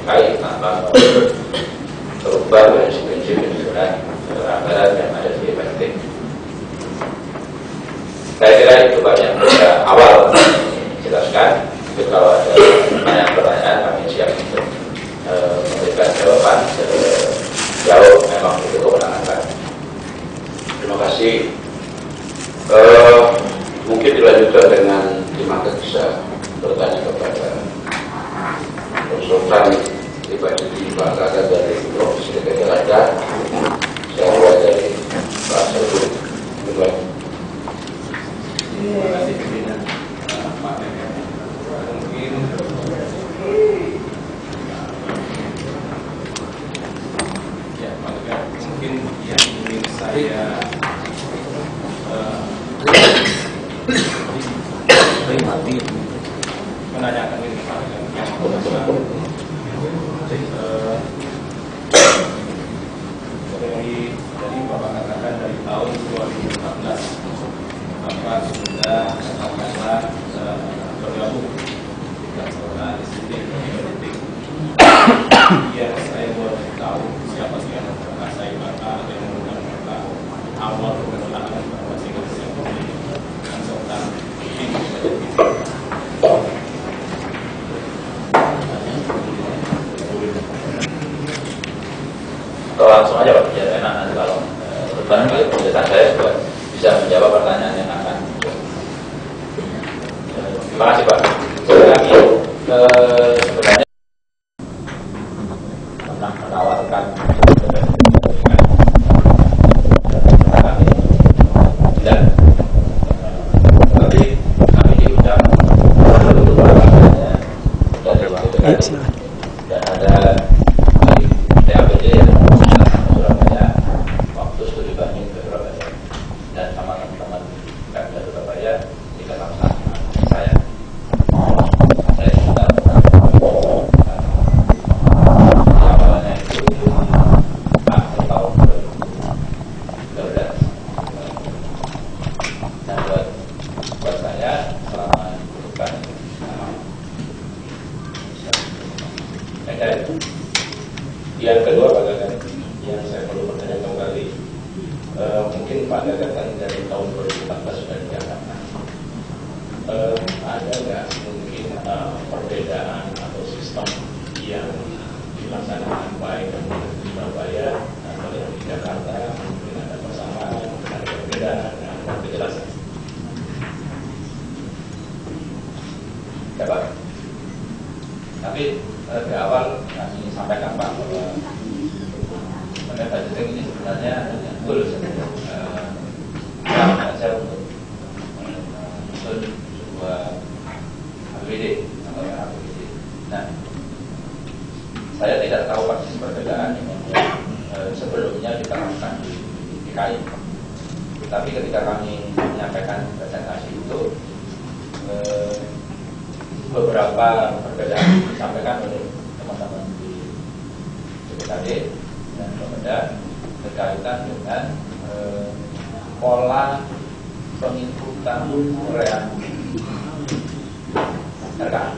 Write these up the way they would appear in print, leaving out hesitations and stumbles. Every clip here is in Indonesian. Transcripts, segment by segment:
DKI tanpa berubah prinsip-prinsip penyusunan anggaran yang ada di PNT. Saya kira itu banyak awal jelaskan. Jadi kalau ada pertanyaan kami siap untuk memberikan jawaban sejauh memang itu kewenangan kami. Terima kasih. Mungkin dilanjutkan dengan Dimaket bisa bertanya kepada konsultan pribadi di Pak Kaka dari Provinsi DKI Jakarta. Saya mulai dari Pak Serbu. Terima kasih. Mungkin yang ingin saya menanyakan ini dari Bapak katakan dari tahun 2014 Bapak sudah katakanlah bergabung dengan sekolah disiplin politik. Iya, saya boleh tahu siapa sih yang menguasai Bapak dan mengundang Bapak awal pengelolaan masing-masing politik konsultan ini. Langsung aja Pak, biar enak nanti kalau barangkali penjelasan saya juga bisa menjawab pertanyaan yang akan. Terima kasih Pak. Kami sebenarnya pernah menawarkan dan tapi kami diundang dan ada TAPD yang Surabaya waktu studi banding ke Surabaya dan sama teman-teman Pemda Surabaya dikatakan sama saya sudah awalnya itu akhir tahun 2012 dan buat saya selama bukan yang kedua Pak Gagan, yang saya perlu bertanya kembali, mungkin Pak Gagan kan dari tahun 2014 sudah di Jakarta, ada nggak mungkin perbedaan atau sistem yang dilaksanakan baik di Surabaya atau di Jakarta, mungkin ada persamaan, ada perbedaan, ada kejelasan. Ya Pak. Tapi di awal kami sampaikan Pak bahwa sebenarnya budgeting ini sebenarnya goal saja untuk menyusun sebuah APBD atau APBD. Nah, saya tidak tahu persis perbedaan yang sebelumnya diterapkan di DKI. Tapi ketika kami menyampaikan presentasi itu, beberapa perbedaan disampaikan oleh teman-teman di BPKD dan Bapeda berkaitan dengan pola penginputan urean RKA.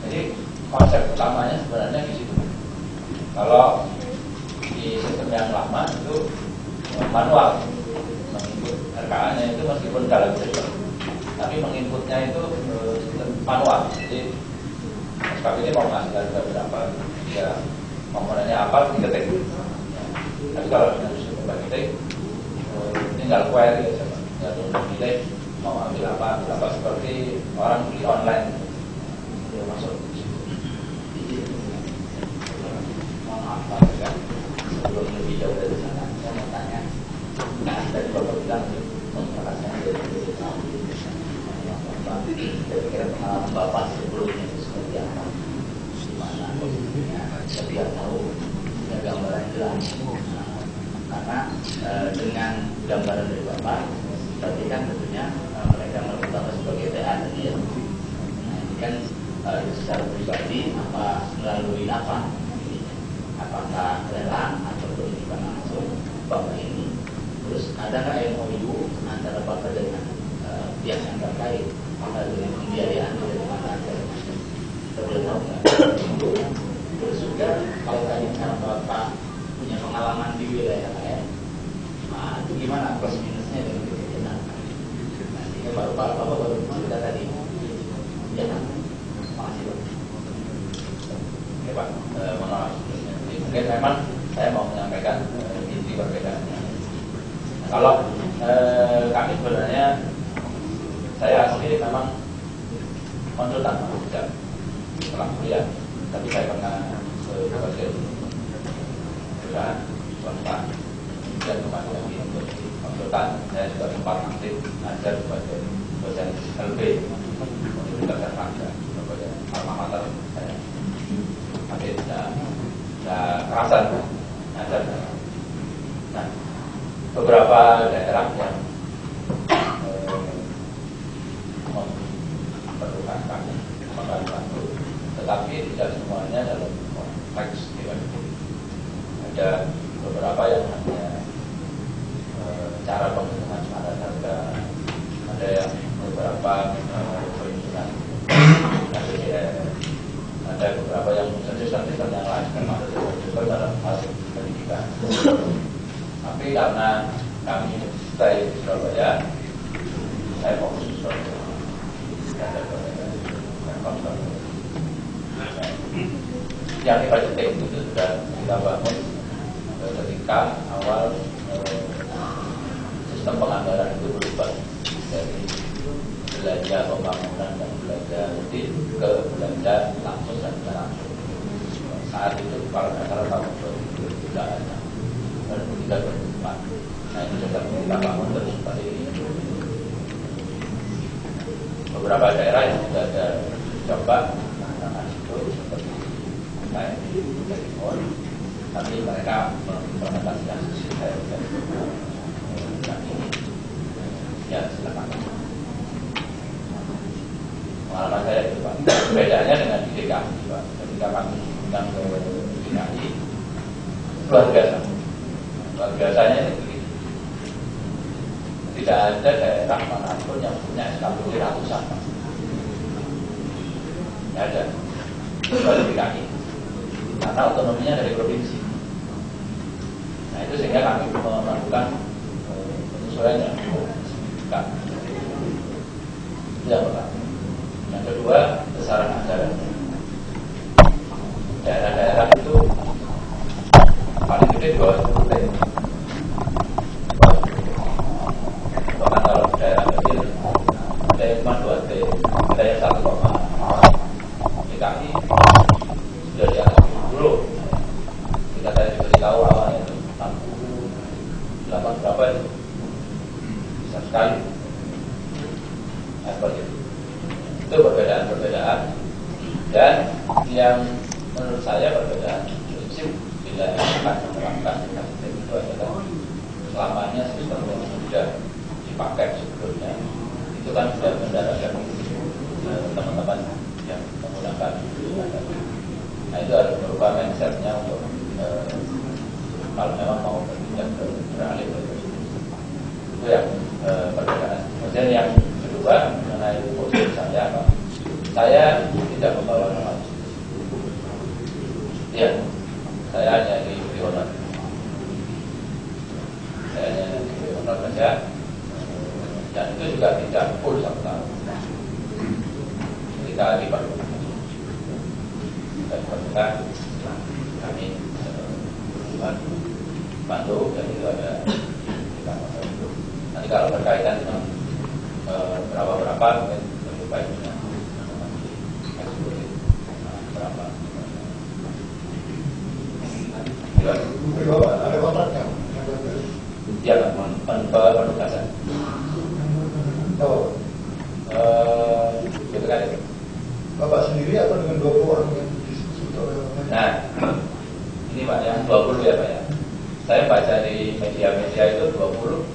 Jadi konsep utamanya sebenarnya di situ. Kalau di sistem yang lama itu manual menginput RKA-nya itu meskipun dalam sistem, tapi menginputnya itu manual. Jadi SKP ini mau menghasilkan berapa, ya komponennya apa, diketik. Tapi kalau dengan sistem berketik, tinggal query aja, tinggal pilih mau ambil apa seperti orang beli online. Ya masuk. Mohon maaf Pak, sebelum lebih jauh dari sana, saya mau tanya. Tadi Bapak bilang rasanya dari kira pengalaman Bapak sebelumnya itu seperti apa, di mana setiap tahu punya gambaran jelas. Karena dengan gambaran dari Bapak, berarti kan tentunya mereka melihat Bapak sebagai TA tadi ya. Nah ini kan secara pribadi apa melalui apa? Apakah rela atau pendidikan langsung Bapak ini? Terus ada nggak MOU antara Bapak dengan pihak yang terkait dengan pembiayaan dari mana? Kalau kami sebenarnya, saya sendiri memang konsultan sejak setelah kuliah, tapi saya pernah sebagai perusahaan swasta dan kembali lagi untuk konsultan. Saya juga sempat aktif ngajar sebagai dosen LB Universitas Erlangga sebagai alma mater saya. Tapi tidak kerasan ngajar. Nah, beberapa daerah yang memerlukan kami membantu, tetapi tidak semuanya dalam konteks pribadi. Ada beberapa yang hanya cara penghitungan standar harga, ada yang beberapa perizinan KPR, ada beberapa yang sistem-sistem yang lain, termasuk sistem dalam hal pendidikan. Tapi karena kami stay di Surabaya, saya fokus di Surabaya. Yang dipakai itu sudah kita bangun ketika awal sistem penganggaran itu berubah dari belanja pembangunan dan belanja rutin ke belanja langsung dan tidak langsung. Saat itu kalau dasar tahun 2003-2004. Nah, itu sudah kita bangun terus seperti ini. Beberapa daerah yang sudah ada coba menggunakan itu seperti saya di Timur, tapi mereka mengimplementasikan sistem saya dan ini ya silakan. Pengalaman saya itu Pak, bedanya dengan di DKI Pak, ketika kami undang ke DKI luar biasa. Luar biasanya itu begini, tidak ada daerah manapun yang punya SKPD ratusan Pak. Tidak ada, kecuali DKI, karena otonominya dari provinsi. Nah itu sehingga kami melakukan penyesuaian yang signifikan. Itu yang pertama. Yang kedua, besaran anggaran. Daerah-daerah itu paling gede 20 T. Bahkan kalau daerah kecil ada yang cuma 2 T, ada yang 1, DKI sudah di atas 70. Kita tadi beritahu awalnya itu 68 berapa itu bisa sekali. Nah, seperti itu perbedaan-perbedaan, dan yang menurut saya perbedaan prinsip bila akan menerapkan sistem itu adalah selamanya sistem yang sudah dipakai sebelumnya itu kan sudah mendarahkan teman-teman yang menggunakan. Nah itu harus merubah mindsetnya untuk kalau memang mau beralih ke itu yang perbedaan. Kemudian yang kedua mengenai posisi saya, Pak, saya tidak membawa nama. Ya, saya hanya diberi honor. Saya hanya diberi honor saja, dan itu juga tidak full 1 tahun. Ketika diperlukan, kami bantu, dan itu ada kita bantu. Nanti kalau berkaitan dengan berapa mungkin lebih baik dengan eksekutif berapa. Ada kontraknya? Ya, penugasan. Oh. Gitu kan itu. Bapak sendiri atau dengan 20 orang yang disebut oleh orang? Nah, ini Pak yang 20 ya Pak ya. Saya baca di media-media itu 20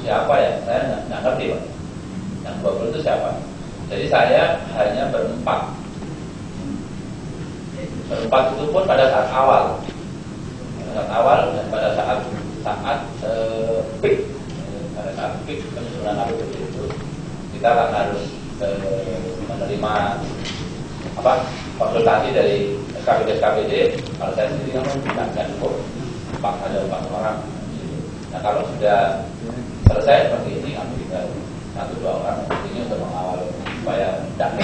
siapa ya? Saya nggak ngerti Pak. Yang 20 itu siapa? Jadi saya hanya berempat. Berempat itu pun pada saat awal. Dan pada saat peak, pada saat peak penyusunan APBD itu kita akan harus menerima konsultasi dari SKPD. Kalau saya sendiri kan cukup ada 4 orang. Nah kalau sudah selesai seperti ini, kami tinggal 1-2 orang ini untuk mengawal supaya tidak